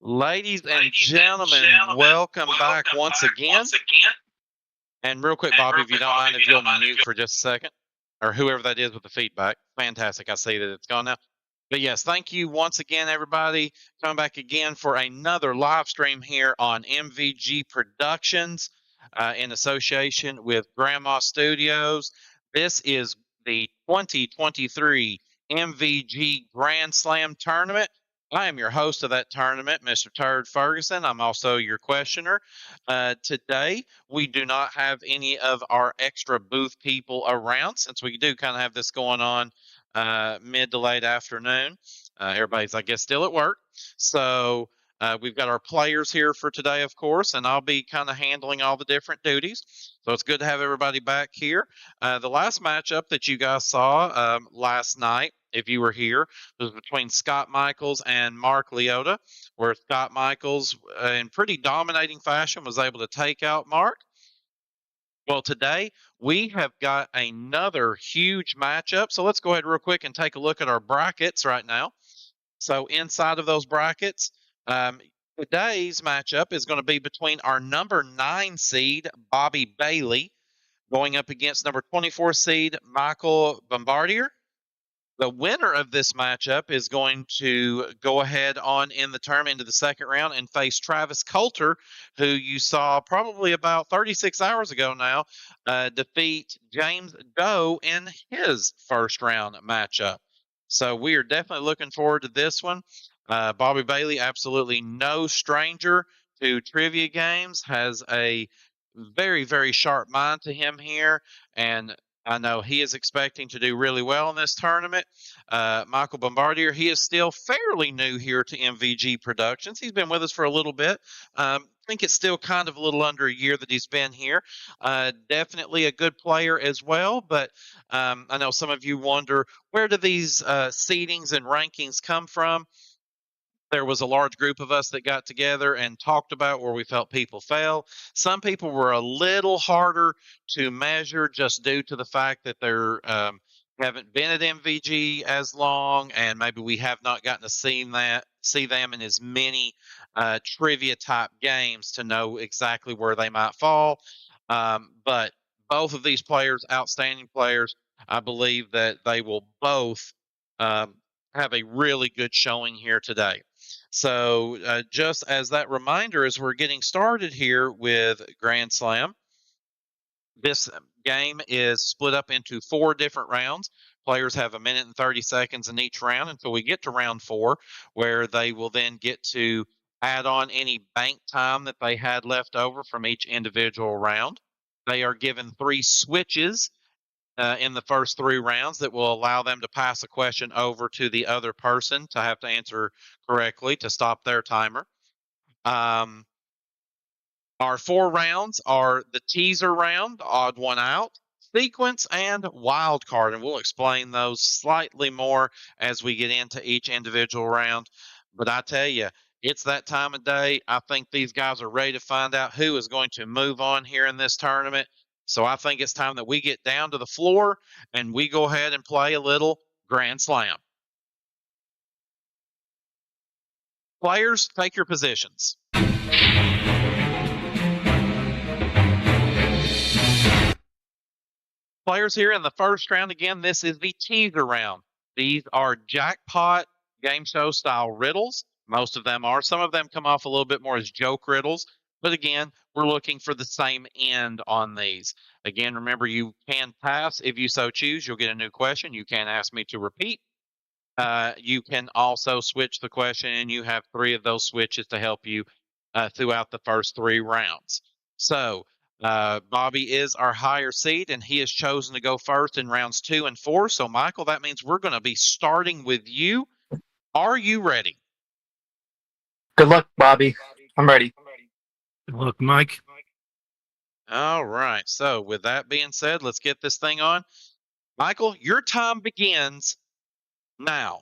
Ladies and gentlemen, welcome back once again. And real quick, Bobby, if you don't mind, if you'll mute for just a second, or whoever that is with the feedback. Fantastic. I see that it's gone now. But yes, thank you once again, everybody. Coming back again for another live stream here on MVG Productions in association with Grandma Studios. This is the 2023 MVG Grand Slam tournament. I am your host of that tournament, Mr. Turd Ferguson. I'm also your questioner. Today, we do not have any of our extra booth people around since we do kind of have this going on mid to late afternoon. Everybody's, I guess, still at work. So we've got our players here for today, of course, and I'll be kind of handling all the different duties. So it's good to have everybody back here. The last matchup that you guys saw last night, if you were here, was between Scott Michaels and Mark Leota, where Scott Michaels, in pretty dominating fashion, was able to take out Mark. Well, today we have got another huge matchup. So let's go ahead real quick and take a look at our brackets right now. So inside of those brackets, today's matchup is going to be between our number 9 seed, Bobby Bailey, going up against number 24 seed, Michael Bombardier. The winner of this matchup is going to go ahead on in the tournament into the second round and face Travis Coulter, who you saw probably about 36 hours ago now defeat James Doe in his first round matchup. So we are definitely looking forward to this one. Bobby Bailey, absolutely no stranger to trivia games, has a very, very sharp mind to him here, and I know he is expecting to do really well in this tournament. Michael Bombardier, he is still fairly new here to MVG Productions. He's been with us for a little bit. I think it's still kind of a little under a year that he's been here. Definitely a good player as well, but I know some of you wonder, where do these seedings and rankings come from? There was a large group of us that got together and talked about where we felt people fell. Some people were a little harder to measure just due to the fact that they're haven't been at MVG as long, and maybe we have not gotten to see them in as many trivia type games to know exactly where they might fall. But both of these players, outstanding players, I believe that they will both have a really good showing here today. So just as that reminder, as we're getting started here with Grand Slam, this game is split up into 4 different rounds. Players have 1 minute and 30 seconds in each round until we get to round 4, where they will then get to add on any bank time that they had left over from each individual round. They are given 3 switches in the first 3 rounds that will allow them to pass a question over to the other person to have to answer correctly to stop their timer. Our 4 rounds are the teaser round, odd one out, sequence, and wild card, and we'll explain those slightly more as we get into each individual round. But I tell you, it's that time of day. I think these guys are ready to find out who is going to move on here in this tournament. So I think it's time that we get down to the floor and we go ahead and play a little Grand Slam. Players, take your positions. Players here in the first round, again, this is the teaser round. These are jackpot game show style riddles. Most of them are. Some of them come off a little bit more as joke riddles. But again, we're looking for the same end on these. Again, remember, you can pass if you so choose. You'll get a new question. You can ask me to repeat. You can also switch the question, and you have 3 of those switches to help you throughout the first 3 rounds. So Bobby is our higher seed, and he has chosen to go first in rounds 2 and 4. So, Michael, that means we're going to be starting with you. Are you ready? Good luck, Bobby. I'm ready. Good luck, Mike. All right. So, with that being said, let's get this thing on. Michael, your time begins now.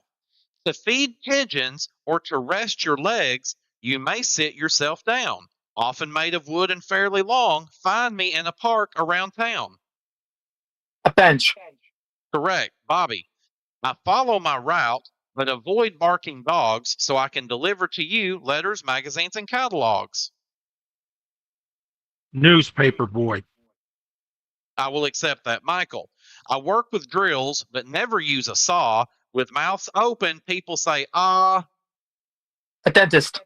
To feed pigeons or to rest your legs, you may sit yourself down. Often made of wood and fairly long, find me in a park around town. A bench. Correct. Bobby, I follow my route, but avoid barking dogs so I can deliver to you letters, magazines, and catalogs. Newspaper boy. I will accept that. Michael, I work with drills, but never use a saw. With mouths open, people say, ah. A dentist.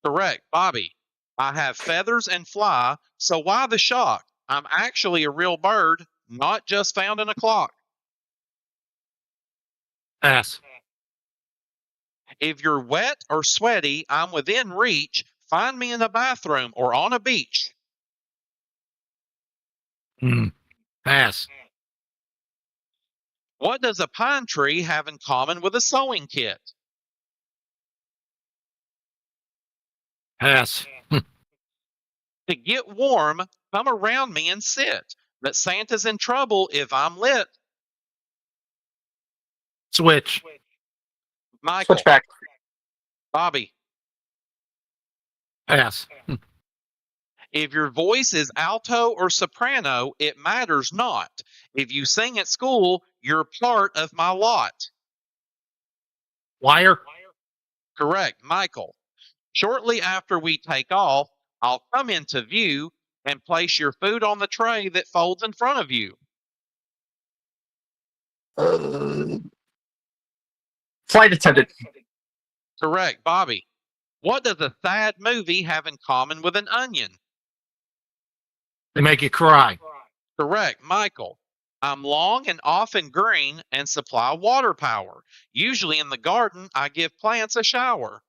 Correct. Bobby, I have feathers and fly, so why the shock? I'm actually a real bird, not just found in a clock. Pass. If you're wet or sweaty, I'm within reach. Find me in a bathroom or on a beach. Pass. What does a pine tree have in common with a sewing kit? Pass. To get warm, come around me and sit. But Santa's in trouble if I'm lit. Switch. Michael. Switchback. Bobby. Pass. If your voice is alto or soprano, it matters not. If you sing at school, you're part of my lot. Wire. Correct, Michael. Shortly after we take off, I'll come into view and place your food on the tray that folds in front of you. Flight attendant. Correct, Bobby. What does a sad movie have in common with an onion? They make you cry. Correct, Michael. I'm long and often green and supply water power. Usually in the garden, I give plants a shower.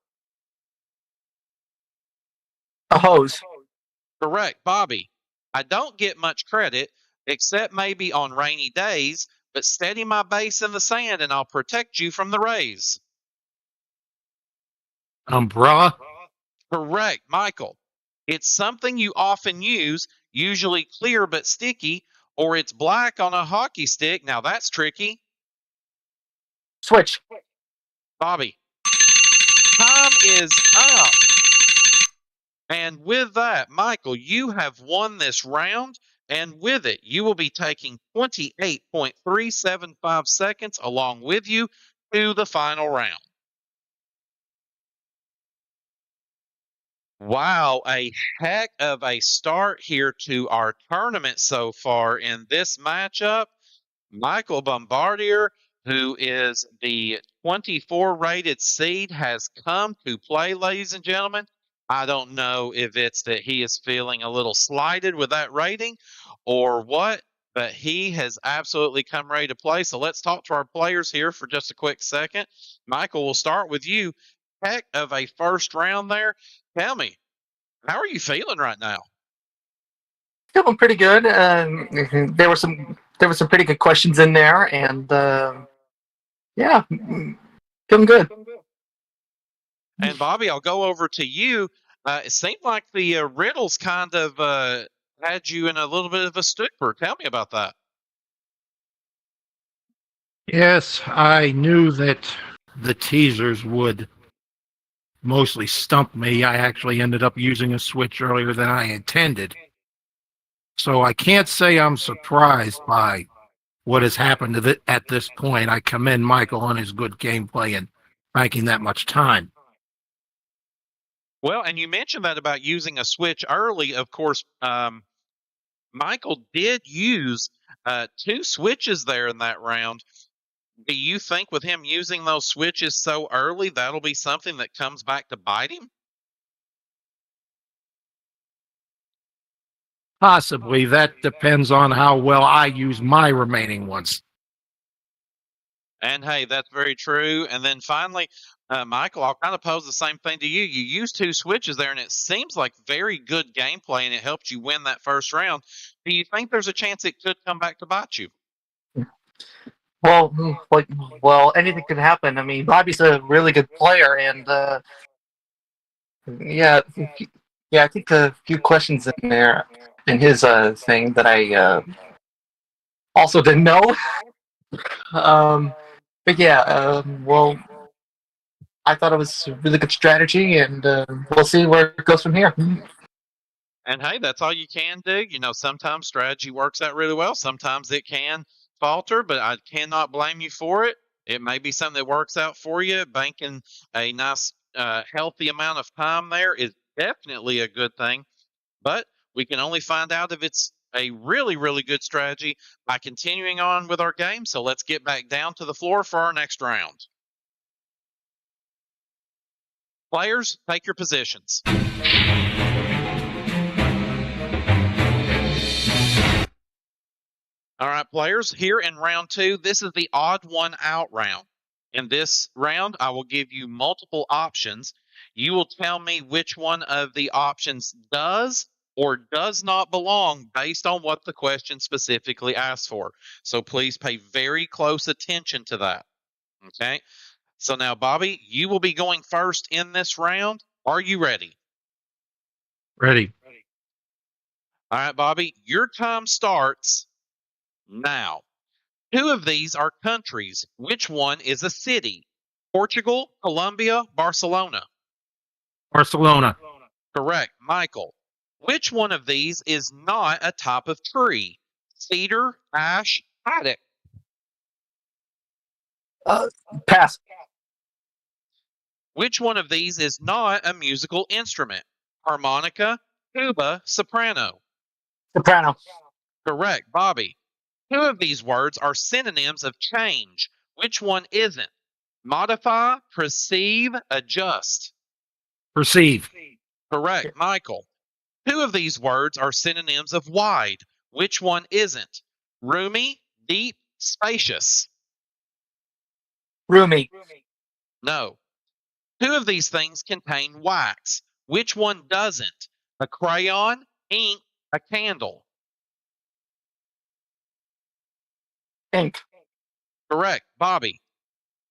A hose. Correct, Bobby. I don't get much credit, except maybe on rainy days, but steady my base in the sand and I'll protect you from the rays. Umbrella. Correct, Michael. It's something you often use, usually clear but sticky, or it's black on a hockey stick. Now that's tricky. Switch. Bobby, time is up. And with that, Michael, you have won this round. And with it, you will be taking 28.375 seconds along with you to the final round. Wow, a heck of a start here to our tournament so far in this matchup. Michael Bombardier, who is the 24 rated seed, has come to play, ladies and gentlemen. I don't know if it's that he is feeling a little slighted with that rating or what, but he has absolutely come ready to play. So let's talk to our players here for just a quick second. Michael, we'll start with you. Heck of a first round there. Tell me, how are you feeling right now? Feeling pretty good. There were some pretty good questions in there, and yeah, feeling good. And Bobby, I'll go over to you. It seemed like the riddles kind of had you in a little bit of a stupor. Tell me about that. Yes, I knew that the teasers would mostly stump me. I actually ended up using a switch earlier than I intended. So I can't say I'm surprised by what has happened at this point. I commend Michael on his good gameplay and making that much time. Well, and you mentioned that about using a switch early. Of course, Michael did use 2 switches there in that round. Do you think with him using those switches so early, that'll be something that comes back to bite him? Possibly. That depends on how well I use my remaining ones. And hey, that's very true. And then finally, Michael, I'll kind of pose the same thing to you. You used 2 switches there, and it seems like very good gameplay, and it helped you win that first round. Do you think there's a chance it could come back to bite you? Well, anything could happen. I mean, Bobby's a really good player, and Yeah, yeah. I think a few questions in there in his thing that I also didn't know. But yeah, well, I thought it was a really good strategy, and we'll see where it goes from here. And hey, that's all you can do. You know, sometimes strategy works out really well. Sometimes it can falter, but I cannot blame you for it. It may be something that works out for you. Banking a nice, healthy amount of time there is definitely a good thing. But we can only find out if it's a really, really good strategy by continuing on with our game. So let's get back down to the floor for our next round. Players, take your positions. All right, players, here in round 2, this is the odd one out round. In this round, I will give you multiple options. You will tell me which one of the options does or does not belong based on what the question specifically asks for. So please pay very close attention to that. Okay. So now, Bobby, you will be going first in this round. Are you ready? Ready. All right, Bobby, your time starts now. 2 of these are countries. Which one is a city? Portugal, Colombia, Barcelona. Barcelona. Correct. Michael. Which one of these is not a type of tree? Cedar, ash, haddock. Pass. Which one of these is not a musical instrument? Harmonica, tuba, soprano. Soprano. Correct. Bobby. 2 of these words are synonyms of change. Which one isn't? Modify, perceive, adjust. Perceive. Correct. Michael. 2 of these words are synonyms of wide. Which one isn't? Roomy, deep, spacious. Roomy. No. 2 of these things contain wax. Which one doesn't? A crayon, ink, a candle. Ink. Correct. Bobby.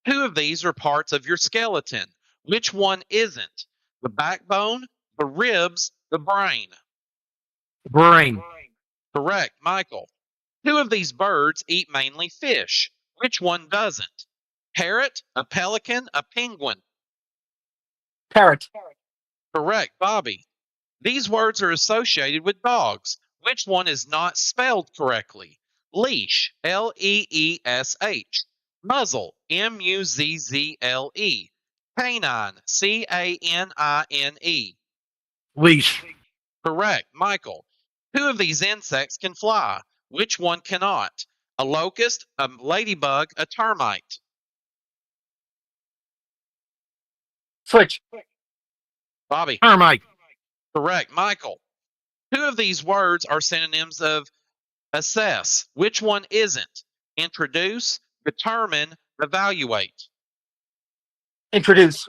2 of these are parts of your skeleton. Which one isn't? The backbone, the ribs, the brain. Brain. Correct. Michael. 2 of these birds eat mainly fish. Which one doesn't? Parrot, a pelican, a penguin. Parrot. Correct. Bobby. These words are associated with dogs. Which one is not spelled correctly? Leash, Leesh. Muzzle, Muzzle. Canine, Canine. Leash. Correct. Michael. 2 of these insects can fly. Which one cannot? A locust, a ladybug, a termite. Switch. Bobby. Termite. Correct. Michael. 2 of these words are synonyms of assess. Which one isn't? Introduce, determine, evaluate. Introduce.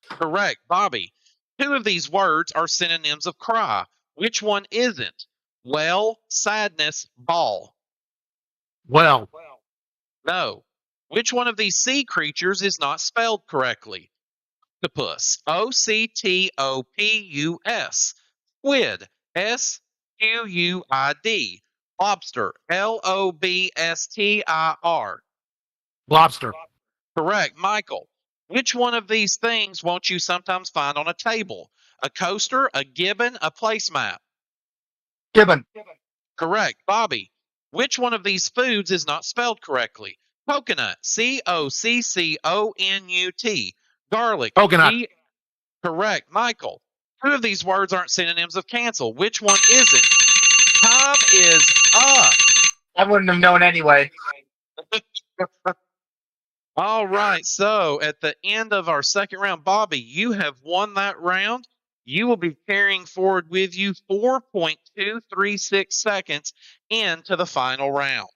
Correct. Bobby. 2 of these words are synonyms of cry. Which one isn't? Well, sadness, bawl. Well. No. Which one of these sea creatures is not spelled correctly? Octopus, Octopus. Squid, Squid. Lobster, Lobstir. Lobster. Correct. Michael. Which one of these things won't you sometimes find on a table? A coaster, a gibbon, a placemat. Gibbon. Correct. Bobby. Which one of these foods is not spelled correctly? Coconut, Cockcoonut. Garlic, Coconut. Correct. Michael. 2 of these words aren't synonyms of cancel. Which one isn't? Time is up. I wouldn't have known anyway. All right. So at the end of our second round, Bobby, you have won that round. You will be carrying forward with you 4.236 seconds into the final round.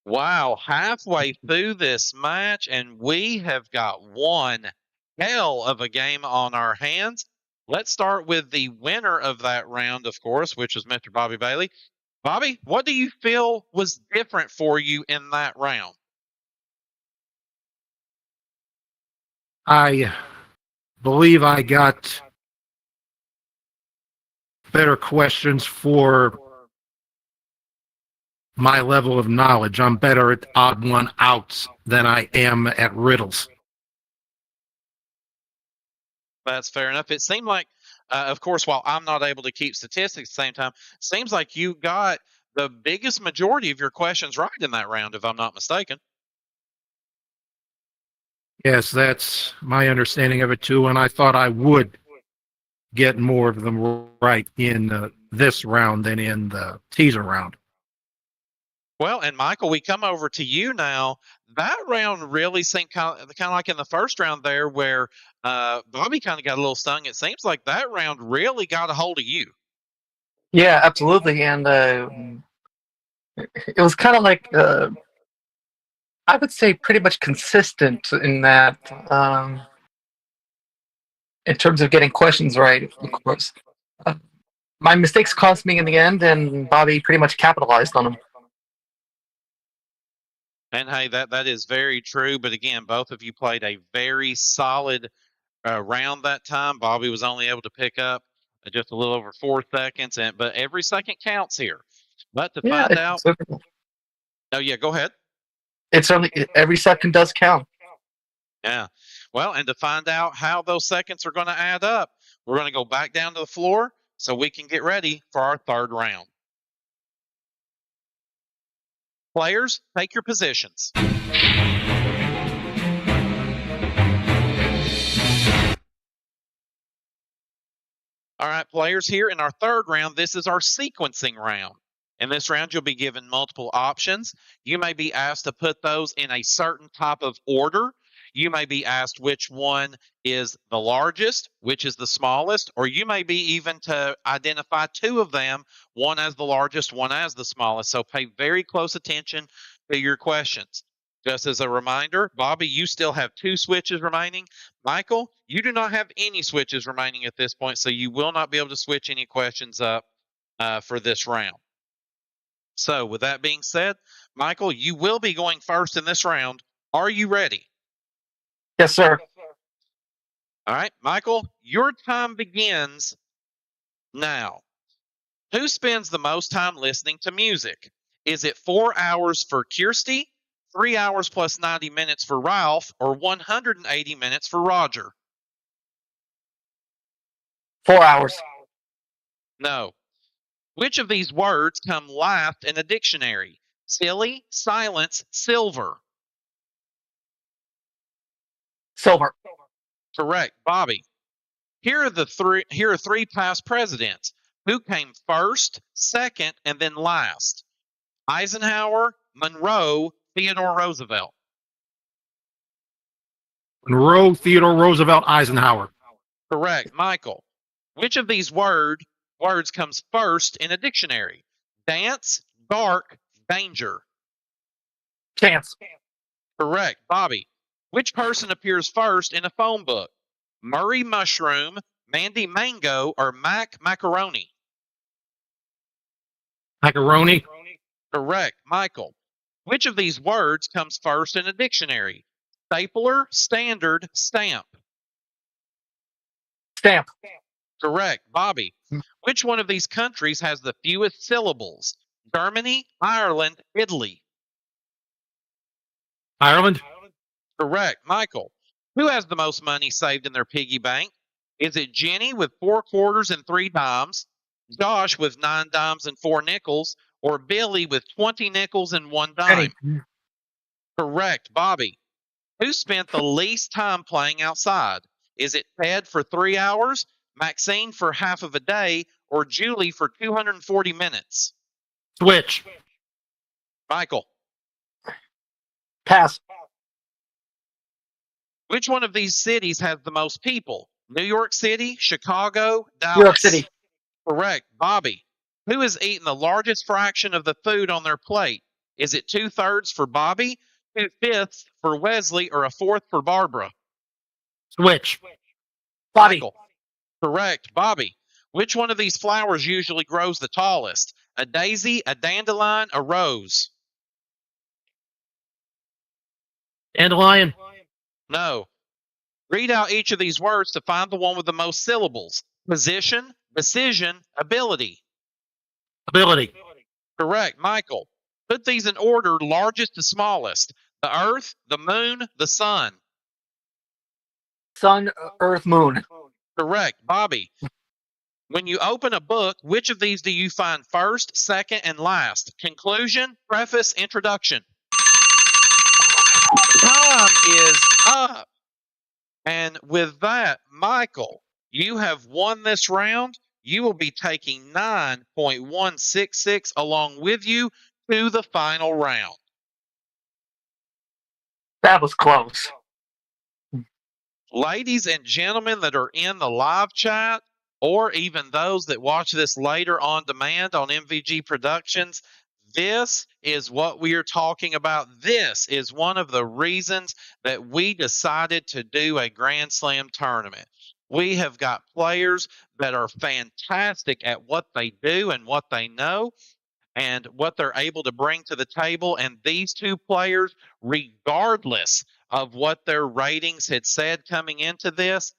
Wow, halfway through this match, and we have got one hell of a game on our hands. Let's start with the winner of that round, of course, which is Mr. Bobby Bailey. Bobby, what do you feel was different for you in that round? I believe I got better questions for my level of knowledge. I'm better at odd one outs than I am at riddles. That's fair enough. It seemed like, of course, while I'm not able to keep statistics at the same time, seems like you got the biggest majority of your questions right in that round, if I'm not mistaken. Yes, that's my understanding of it too, and I thought I would get more of them right in this round than in the teaser round. Well, and Michael, we come over to you now. That round really seemed kind of like in the first round there, where Bobby kind of got a little stung. It seems like that round really got a hold of you. Yeah, absolutely. And it was kind of like, I would say pretty much consistent in that, in terms of getting questions right, of course. Uh, my mistakes cost me in the end, and Bobby pretty much capitalized on them. And hey, that is very true. But again, both of you played a very solid round that time. Bobby was only able to pick up just a little over 4 seconds, but every second counts here. But to Yeah, find out, oh yeah, go ahead. it's only every second does count. Yeah. Well, and to find out how those seconds are going to add up, we're going to go back down to the floor so we can get ready for our third round. Players, take your positions. All right, players, here in our third round, this is our sequencing round. In this round, you'll be given multiple options. You may be asked to put those in a certain type of order. You may be asked which one is the largest, which is the smallest, or you may be even to identify two of them, one as the largest, one as the smallest. So pay very close attention to your questions. Just as a reminder, Bobby, you still have 2 switches remaining. Michael, you do not have any switches remaining at this point, so you will not be able to switch any questions up for this round. So, with that being said, Michael, you will be going first in this round. Are you ready? Yes, sir. All right, Michael, your time begins now. Who spends the most time listening to music? Is it 4 hours for Kirsty, 3 hours plus 90 minutes for Ralph, or 180 minutes for Roger? 4 hours. No. Which of these words come last in a dictionary? Silly, silence, silver. Silver. Correct. Bobby. Here are three past presidents. Who came first, second, and then last? Eisenhower, Monroe, Theodore Roosevelt. Monroe, Theodore Roosevelt, Eisenhower. Correct. Michael. Which of these words comes first in a dictionary? Dance, dark, danger. Chance. Correct. Bobby. Which person appears first in a phone book? Murray Mushroom, Mandy Mango, or Mac Macaroni? Macaroni. Correct. Michael. Which of these words comes first in a dictionary? Stapler, standard, stamp. Stamp. Correct. Bobby. Which one of these countries has the fewest syllables? Germany, Ireland, Italy. Ireland. Correct. Michael. Who has the most money saved in their piggy bank? Is it Jenny with 4 quarters and 3 dimes, Josh with 9 dimes and 4 nickels, or Billy with 20 nickels and 1 dime? Correct. Bobby. Who spent the least time playing outside? Is it Ted for 3 hours, Maxine for half of a day, or Julie for 240 minutes? Switch. Michael. Pass. Which one of these cities has the most people? New York City, Chicago, Dallas? New York City. Correct. Bobby. Who has eaten the largest fraction of the food on their plate? Is it 2/3 for Bobby, 2/5 for Wesley, or 1/4 for Barbara? Switch. Bobby. Michael. Correct. Bobby. Which one of these flowers usually grows the tallest? A daisy, a dandelion, a rose? Dandelion. No. Read out each of these words to find the one with the most syllables. Position, decision, ability. Ability. Correct. Michael, put these in order, largest to smallest. The Earth, the Moon, the Sun. Sun, Earth, Moon. Correct. Bobby, when you open a book, which of these do you find first, second, and last? Conclusion, preface, introduction. Time is up. And with that, Michael, you have won this round. You will be taking 9.166 along with you to the final round. That was close. Ladies and gentlemen that are in the live chat, or even those that watch this later on demand on MVG Productions, this is what we are talking about. This is one of the reasons that we decided to do a Grand Slam tournament. We have got players that are fantastic at what they do and what they know and what they're able to bring to the table. And these two players, regardless of what their ratings had said coming into this,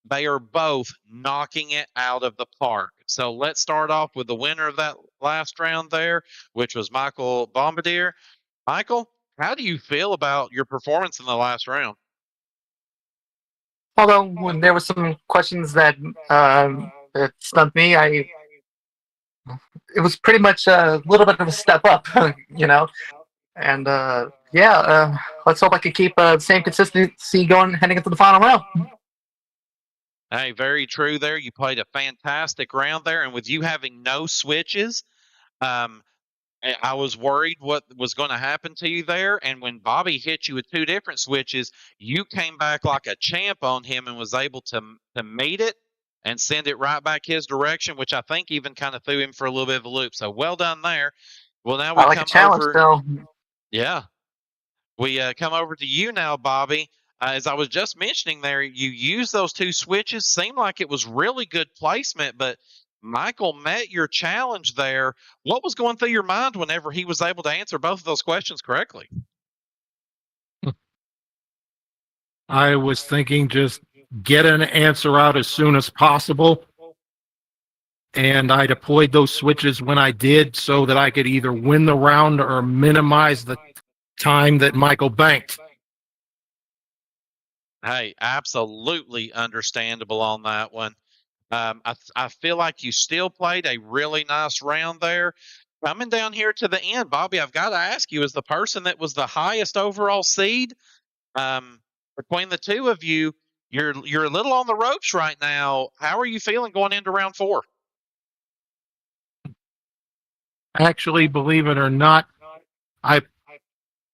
they are both knocking it out of the park. So let's start off with the winner of that last round there, which was Michael Bombardier. Michael, how do you feel about your performance in the last round? Although when there were some questions that stumped me, it was pretty much a little bit of a step up, you know. And let's hope I can keep the same consistency going heading into the final round. Hey, very true there. You played a fantastic round there. And with you having no switches, I was worried what was going to happen to you there. And when Bobby hit you with two different switches, you came back like a champ on him and was able to meet it and send it right back his direction, which I think even kind of threw him for a little bit of a loop. So well done there. Well, now we I like come a challenge, over. though. Yeah. We come over to you now, Bobby. As I was just mentioning there, you used those two switches. Seemed like it was really good placement, but Michael met your challenge there. What was going through your mind whenever he was able to answer both of those questions correctly? I was thinking just get an answer out as soon as possible. And I deployed those switches when I did so that I could either win the round or minimize the time that Michael banked. Hey, absolutely understandable on that one. I feel like you still played a really nice round there. Coming down here to the end, Bobby, I've got to ask you, as the person that was the highest overall seed, between the two of you, you're a little on the ropes right now. How are you feeling going into round 4? Actually, believe it or not, I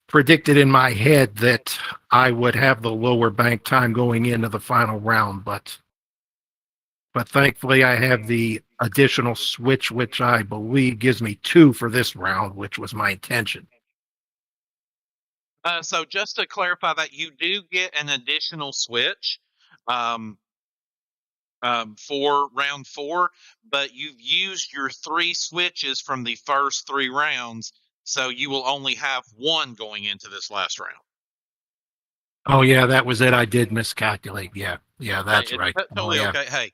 predicted in my head that I would have the lower bank time going into the final round, but thankfully I have the additional switch, which I believe gives me 2 for this round, which was my intention. So just to clarify that, you do get an additional switch for round 4, but you've used your 3 switches from the first 3 rounds, so you will only have 1 going into this last round. Oh yeah, that was it. I did miscalculate. Yeah, that's right. Totally okay. Hey,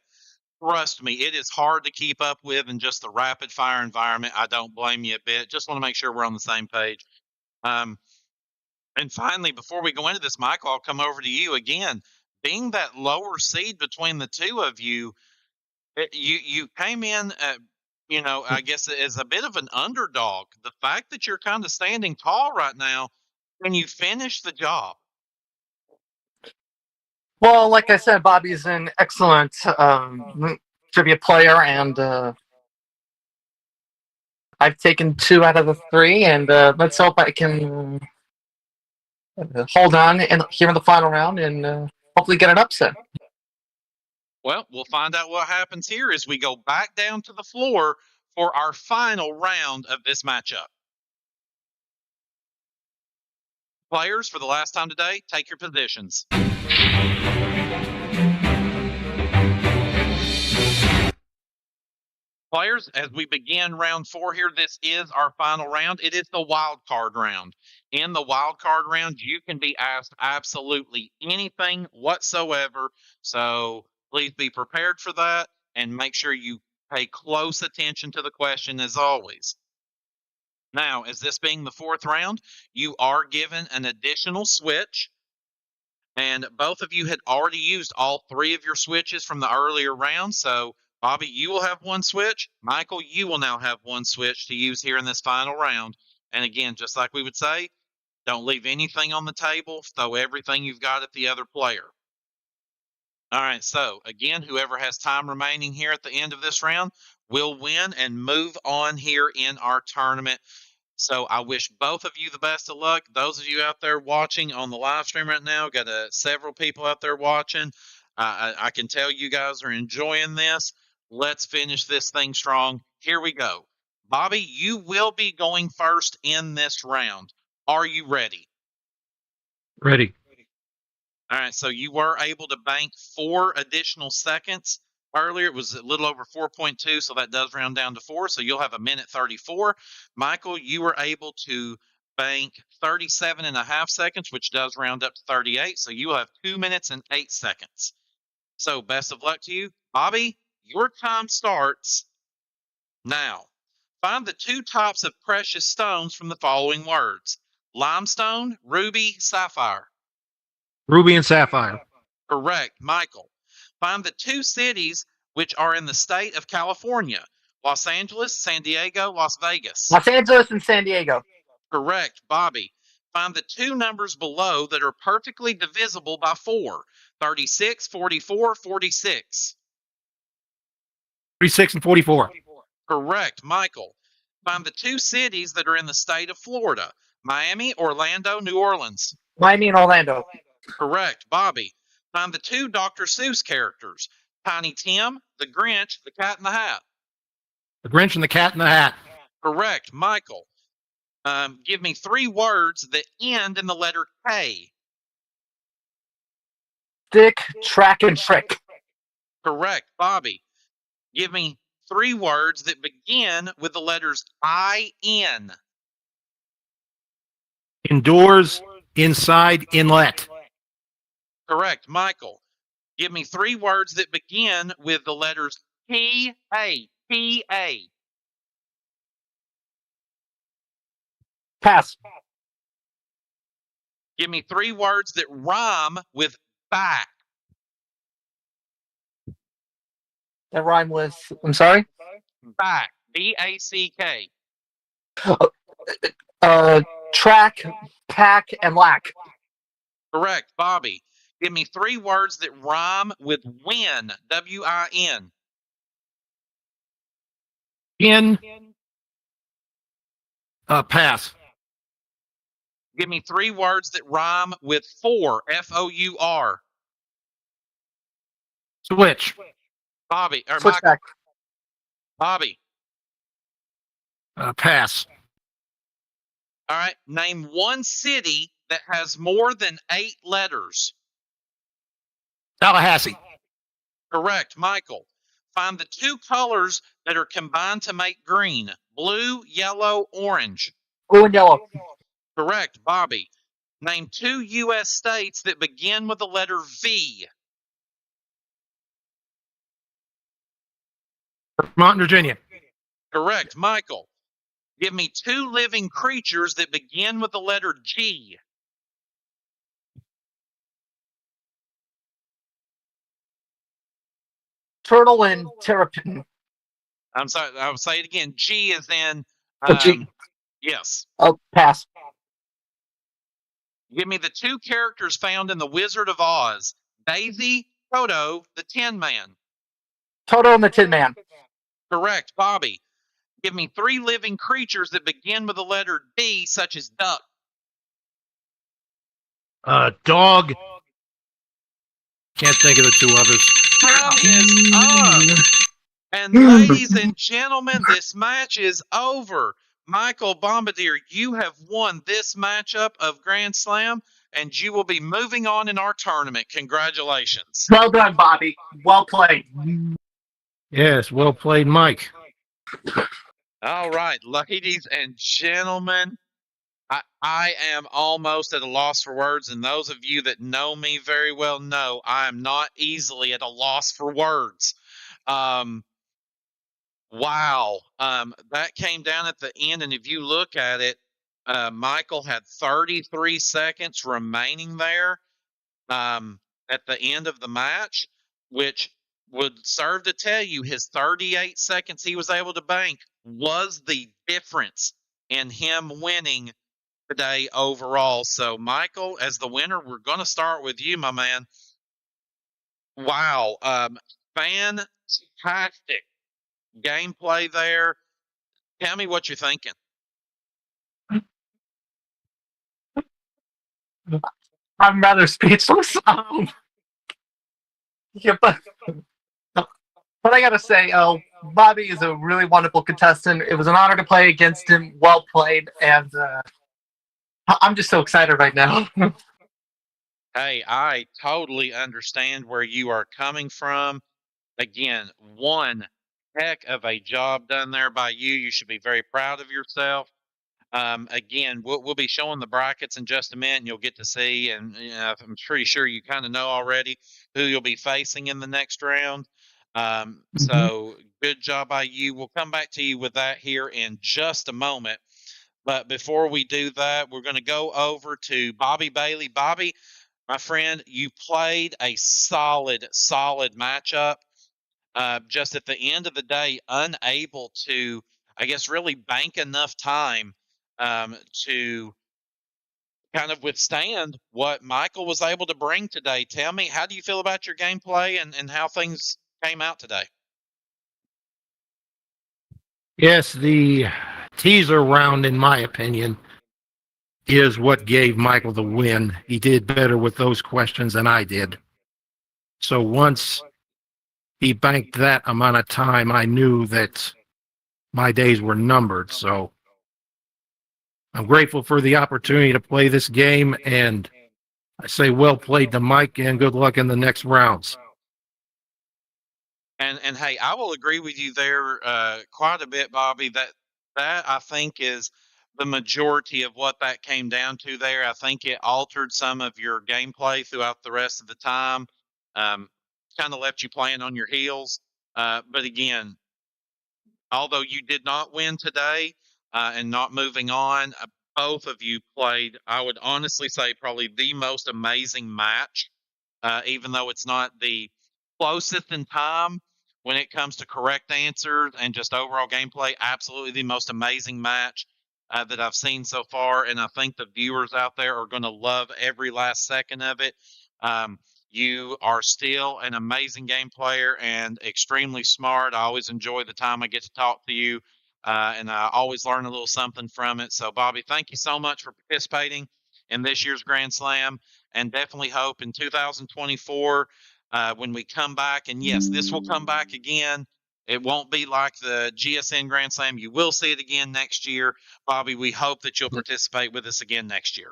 trust me, it is hard to keep up with in just the rapid fire environment. I don't blame you a bit. Just want to make sure we're on the same page. And finally, before we go into this, Michael, I'll come over to you again. Being that lower seed between the two of you, you came in, I guess as a bit of an underdog. The fact that you're kind of standing tall right now, can you finish the job? Well, like I said, Bobby's an excellent trivia player, and I've taken 2 out of the 3, and let's hope I can hold on here in the final round and hopefully get an upset. Well, we'll find out what happens here as we go back down to the floor for our final round of this matchup. Players, for the last time today, take your positions. Players, as we begin round 4 here, this is our final round. It is the wild card round. In the wild card round, you can be asked absolutely anything whatsoever. So please be prepared for that and make sure you pay close attention to the question as always. Now, as this being the 4th round, you are given an additional switch. And both of you had already used all 3 of your switches from the earlier round. So, Bobby, you will have 1 switch. Michael, you will now have 1 switch to use here in this final round. And again, just like we would say, don't leave anything on the table. Throw everything you've got at the other player. All right, so again, whoever has time remaining here at the end of this round will win and move on here in our tournament. So I wish both of you the best of luck. Those of you out there watching on the live stream right now, got several people out there watching. I can tell you guys are enjoying this. Let's finish this thing strong. Here we go. Bobby, you will be going first in this round. Are you ready? Ready. All right, so you were able to bank 4 additional seconds. Earlier, it was a little over 4.2, so that does round down to 4. So you'll have 1:34. Michael, you were able to bank 37.5 seconds, which does round up to 38. So you will have 2 minutes and 8 seconds. So best of luck to you. Bobby, your time starts now. Find the 2 types of precious stones from the following words: limestone, ruby, sapphire. Ruby and sapphire. Correct. Michael. Find the 2 cities which are in the state of California: Los Angeles, San Diego, Las Vegas. Los Angeles and San Diego. Correct. Bobby. Find the 2 numbers below that are perfectly divisible by 4: 36, 44, 46. 36 and 44. Correct. Michael. Find the 2 cities that are in the state of Florida: Miami, Orlando, New Orleans. Miami and Orlando. Correct. Bobby. Find the 2 Dr. Seuss characters: Tiny Tim, the Grinch, the Cat in the Hat. The Grinch and the Cat in the Hat. Correct. Michael. Give me 3 words that end in the letter K. Stick, track, and trick. Correct. Bobby. Give me 3 words that begin with the letters I-N. Indoors, inside, inlet. Correct. Michael. Give me 3 words that begin with the letters P-A. P-A. Pass. Give me 3 words that rhyme with back. That rhyme with, I'm sorry? Back. B-A-C-K. Track, pack, and lack. Correct. Bobby. Give me 3 words that rhyme with win. W-I-N. In. Pass. Give me 3 words that rhyme with four. F-O-U-R. Switch. Bobby. Or Switch Michael. back. Bobby. Pass. All right. Name 1 city that has more than 8 letters. Tallahassee. Correct. Michael. Find the 2 colors that are combined to make green: blue, yellow, orange. Blue and yellow. Correct. Bobby. Name 2 U.S. states that begin with the letter V. Vermont and Virginia. Correct. Michael. Give me 2 living creatures that begin with the letter G. Turtle and terrapin. I'm sorry. I'll say it again. G is in. G. Yes. Oh, pass. Give me the 2 characters found in The Wizard of Oz: Daisy, Toto, the Tin Man. Toto and the Tin Man. Correct. Bobby. Give me 3 living creatures that begin with the letter D, such as duck. Dog. Can't think of the 2 others. Time is up. And ladies and gentlemen, this match is over. Michael Bombardier, you have won this matchup of Grand Slam, and you will be moving on in our tournament. Congratulations. Well done, Bobby. Well played. Yes, well played, Mike. All right, ladies and gentlemen, I am almost at a loss for words, and those of you that know me very well know I am not easily at a loss for words. Um, wow, that came down at the end, and if you look at it, Michael had 33 seconds remaining there at the end of the match, which would serve to tell you his 38 seconds he was able to bank was the difference in him winning today overall. So, Michael, as the winner, we're going to start with you, my man. Wow. Fantastic gameplay there. Tell me what you're thinking. I'm rather speechless. Yeah, but I gotta say, Bobby is a really wonderful contestant. It was an honor to play against him. Well played, and I'm just so excited right now. Hey, I totally understand where you are coming from. Again, one heck of a job done there by you. You should be very proud of yourself. Again, we'll be showing the brackets in just a minute, and you'll get to see. And I'm pretty sure you kind of know already who you'll be facing in the next round. So good job by you. We'll come back to you with that here in just a moment. But before we do that, we're going to go over to Bobby Bailey. Bobby, my friend, you played a solid matchup. Just at the end of the day, unable to, I guess, really bank enough time to kind of withstand what Michael was able to bring today. Tell me, how do you feel about your gameplay and how things came out today? Yes, the teaser round, in my opinion, is what gave Michael the win. He did better with those questions than I did. So once he banked that amount of time, I knew that my days were numbered. So I'm grateful for the opportunity to play this game, and I say well played to Mike, and good luck in the next rounds. And hey, I will agree with you there quite a bit, Bobby. That I think is the majority of what that came down to there. I think it altered some of your gameplay throughout the rest of the time. Um, kind of left you playing on your heels. But again, although you did not win today and not moving on, both of you played, I would honestly say, probably the most amazing match, even though it's not the closest in time when it comes to correct answers and just overall gameplay. Absolutely the most amazing match that I've seen so far. And I think the viewers out there are going to love every last second of it. Um, you are still an amazing game player and extremely smart. I always enjoy the time I get to talk to you, and I always learn a little something from it. So, Bobby, thank you so much for participating in this year's Grand Slam, and definitely hope in 2024 when we come back, and yes, this will come back again. It won't be like the GSN Grand Slam. You will see it again next year. Bobby, we hope that you'll participate with us again next year.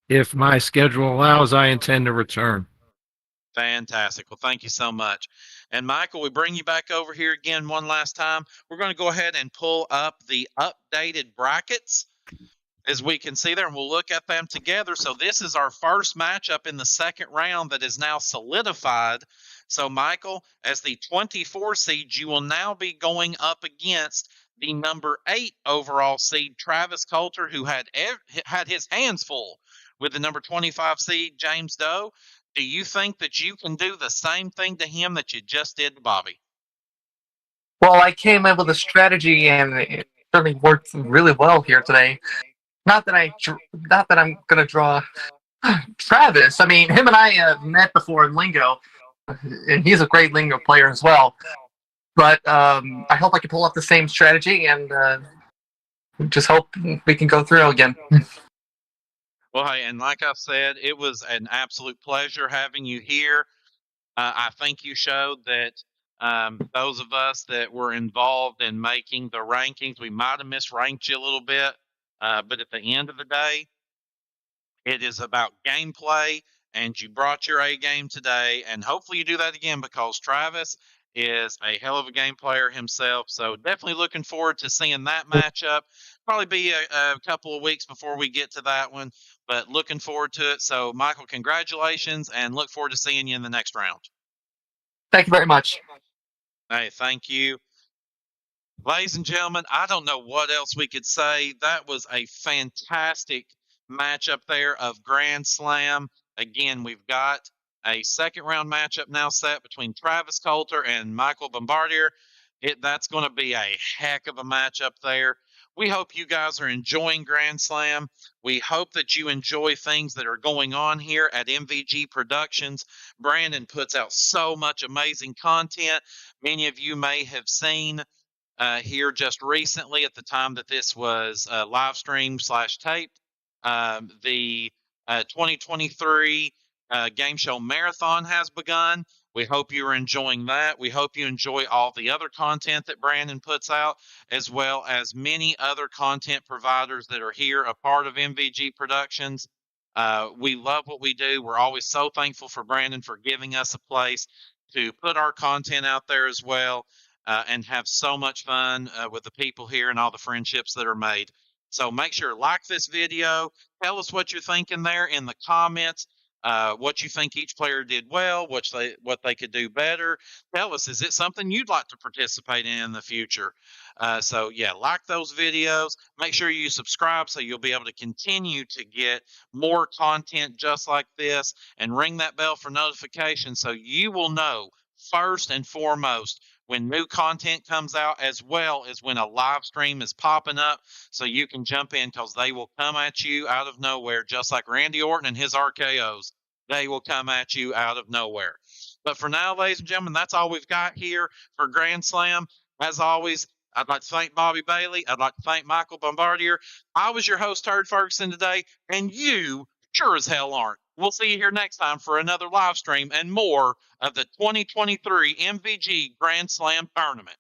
If my schedule allows, I intend to return. Fantastic. Well, thank you so much. And Michael, we bring you back over here again one last time. We're going to go ahead and pull up the updated brackets as we can see there, and we'll look at them together. So this is our first matchup in the second round that is now solidified. So Michael, as the 24 seed, you will now be going up against the number 8 overall seed, Travis Coulter, who had his hands full with the number 25 seed, James Doe. Do you think that you can do the same thing to him that you just did to Bobby? Well, I came up with a strategy, and it certainly worked really well here today. Not that I'm gonna draw Travis. I mean, him and I met before in Lingo, and he's a great Lingo player as well. But I hope I can pull up the same strategy, and just hope we can go through again. Well, hey, and like I said, it was an absolute pleasure having you here. I think you showed that those of us that were involved in making the rankings, we might have misranked you a little bit, but at the end of the day, it is about gameplay, and you brought your A game today, and hopefully you do that again because Travis is a hell of a game player himself. So definitely looking forward to seeing that matchup. Probably be a couple of weeks before we get to that one, but looking forward to it. So, Michael, congratulations, and look forward to seeing you in the next round. Thank you very much. Hey, thank you. Ladies and gentlemen, I don't know what else we could say. That was a fantastic matchup there of Grand Slam. Again, we've got a second round matchup now set between Travis Coulter and Michael Bombardier. That's going to be a heck of a matchup there. We hope you guys are enjoying Grand Slam. We hope that you enjoy things that are going on here at MVG Productions. Brandon puts out so much amazing content. Many of you may have seen here just recently at the time that this was live stream / taped. The 2023 game show marathon has begun. We hope you are enjoying that. We hope you enjoy all the other content that Brandon puts out, as well as many other content providers that are here, a part of MVG Productions. We love what we do. We're always so thankful for Brandon for giving us a place to put our content out there as well. And have so much fun with the people here and all the friendships that are made. So make sure to like this video. Tell us what you're thinking there in the comments. What you think each player did well, what they could do better. Tell us, is it something you'd like to participate in the future? So yeah, like those videos. Make sure you subscribe so you'll be able to continue to get more content just like this, and ring that bell for notifications so you will know first and foremost when new content comes out, as well as when a live stream is popping up, so you can jump in, because they will come at you out of nowhere, just like Randy Orton and his RKOs. They will come at you out of nowhere. But for now, ladies and gentlemen, that's all we've got here for Grand Slam. As always, I'd like to thank Bobby Bailey. I'd like to thank Michael Bombardier. I was your host, Turd Ferguson, today, and you sure as hell aren't. We'll see you here next time for another live stream and more of the 2023 MVG Grand Slam Tournament.